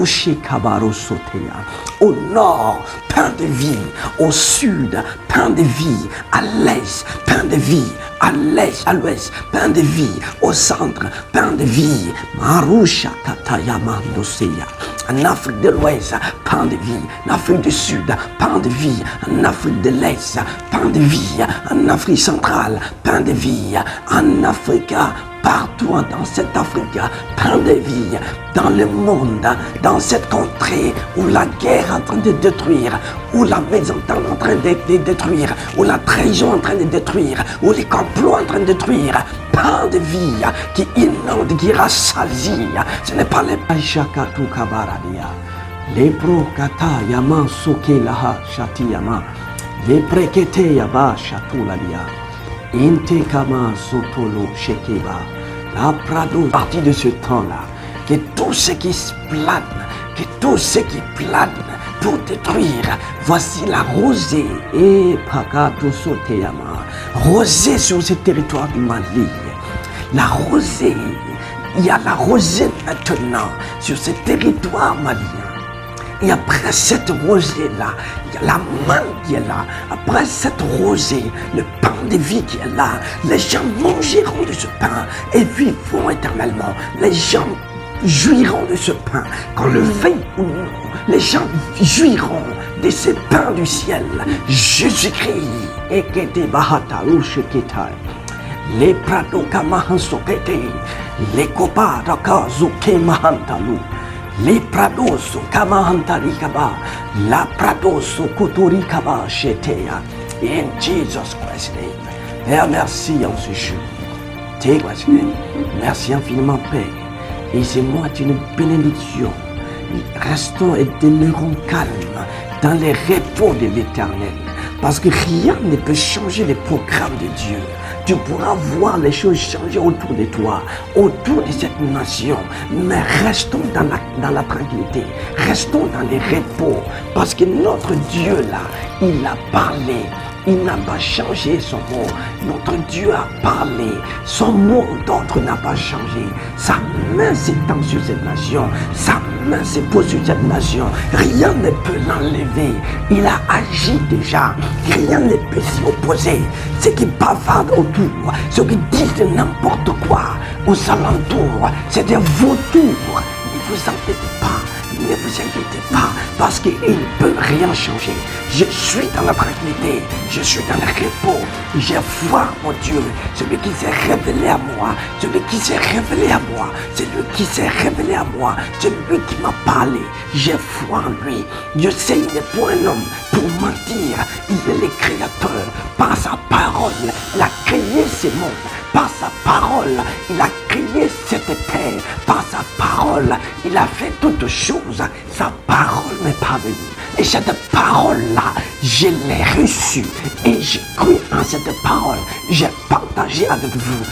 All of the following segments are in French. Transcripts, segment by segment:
Maroché Kabaro Sotea. Au nord, pain de vie. Au sud, pain de vie. À l'est, pain de vie. À l'est, à l'ouest, pain de vie. Au centre, pain de vie. Marusha Katayamando Seya. En Afrique de l'Ouest, pain de vie. En Afrique du Sud, pain de vie. En Afrique de l'Est, pain de vie. En Afrique centrale, pain de vie. En Afrique, partout dans cette Afrique, pain de vie. Dans le monde, dans cette contrée où la guerre est en train de détruire, où la mésentente est en train de détruire, où la trahison est en train de détruire, où les complots sont en train de détruire, pain de vie qui inonde, qui rassasie. Ce n'est pas les Paishakatu Kabaradia. Les pro kata yaman soke laha shati yama. Les prekete yaba chatuladia. Inte kama sotolo shekeba. La prado, partie de ce temps-là, que tout ce qui se plane, que tout ce qui plane pour détruire, voici la rosée, et pakato soteyama, rosée sur ce territoire du Mali. La rosée, il y a la rosée maintenant sur ce territoire malien. Et après cette rosée-là, il y a la main qui est là. Après cette rosée, le pain de vie qui est là. Les gens mangeront de ce pain et vivront éternellement. Les gens jouiront de ce pain. Qu'on le veuille ou non, les gens jouiront de ce pain du ciel. Jésus-Christ, ekete bahataru sheketai. Les prado kamahan sokete. Les kopa raka zuke mahantalu. Les prados kamahantarikaba, la prados kotorikaba shetea. In Jesus Christ's name. Père, merci en ce jour. Take Christ's name. Merci infiniment, Père. Et c'est moi une bénédiction. Restons et demeurons calmes dans les repos de l'Éternel. Parce que rien ne peut changer les programmes de Dieu. Tu pourras voir les choses changer autour de toi, autour de cette nation. Mais restons dans la tranquillité. Restons dans les repos. Parce que notre Dieu là, il a parlé. Il n'a pas changé son mot. Notre Dieu a parlé. Son mot d'ordre n'a pas changé. Sa main s'étend sur cette nation. Sa main se pose sur cette nation. Rien ne peut l'enlever. Il a agi déjà. Rien ne peut s'y opposer. Ceux qui bavardent autour, ceux qui disent n'importe quoi aux alentours, c'est des vautours. Ne vous inquiétez pas. Ne vous inquiétez pas, parce qu'il ne peut rien changer. Je suis dans la tranquillité, je suis dans le repos. J'ai foi, mon Dieu, celui qui s'est révélé à moi, celui qui s'est révélé à moi, celui qui s'est révélé à moi, celui qui m'a parlé. J'ai foi en lui. Je sais, il n'est pas un homme pour mentir. Il est le créateur. Par sa parole, il a créé ce monde. Par sa parole, il a créé cette terre. Par sa parole, il a fait toutes choses. Sa parole m'est parvenue. Et cette parole-là, je l'ai reçue. Et j'ai cru en cette parole. J'ai partagé avec vous.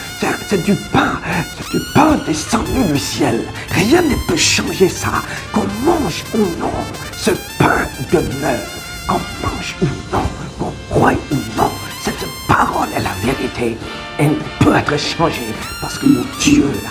C'est du pain. C'est du pain descendu du ciel. Rien ne peut changer ça. Qu'on mange ou non, ce pain demeure. Qu'on mange ou non, qu'on croie ou non, cette parole est la vérité. Elle ne peut être changée. Parce que mon Dieu, là,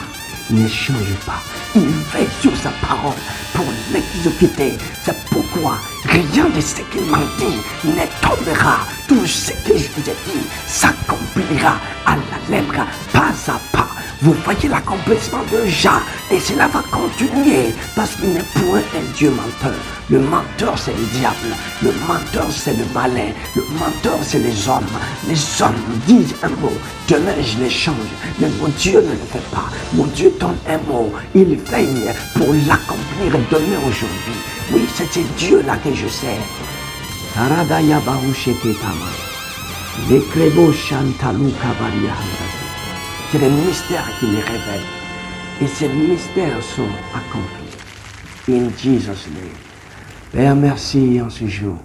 ne change pas. Il veille sur sa parole pour l'exécuter. C'est pourquoi rien de ce qu'il m'a dit ne tombera. Tout ce que je vous ai dit s'accomplira à la lettre, pas à pas. Vous voyez l'accomplissement déjà et cela va continuer parce qu'il n'est point un Dieu menteur. Le menteur, c'est le diable. Le menteur, c'est le malin. Le menteur, c'est les hommes. Les hommes disent un mot. Demain, je les change. Mais mon Dieu ne le fait pas. Mon Dieu donne un mot. Il veille pour l'accomplir demain, aujourd'hui. Oui, c'est ce Dieu-là que je sers. Taradaya Barusheketama. Les Krebo Shantalu Kabaria. C'est les mystères qui les révèlent. Et ces mystères sont accomplis. In Jesus' name. Père, merci en ce jour.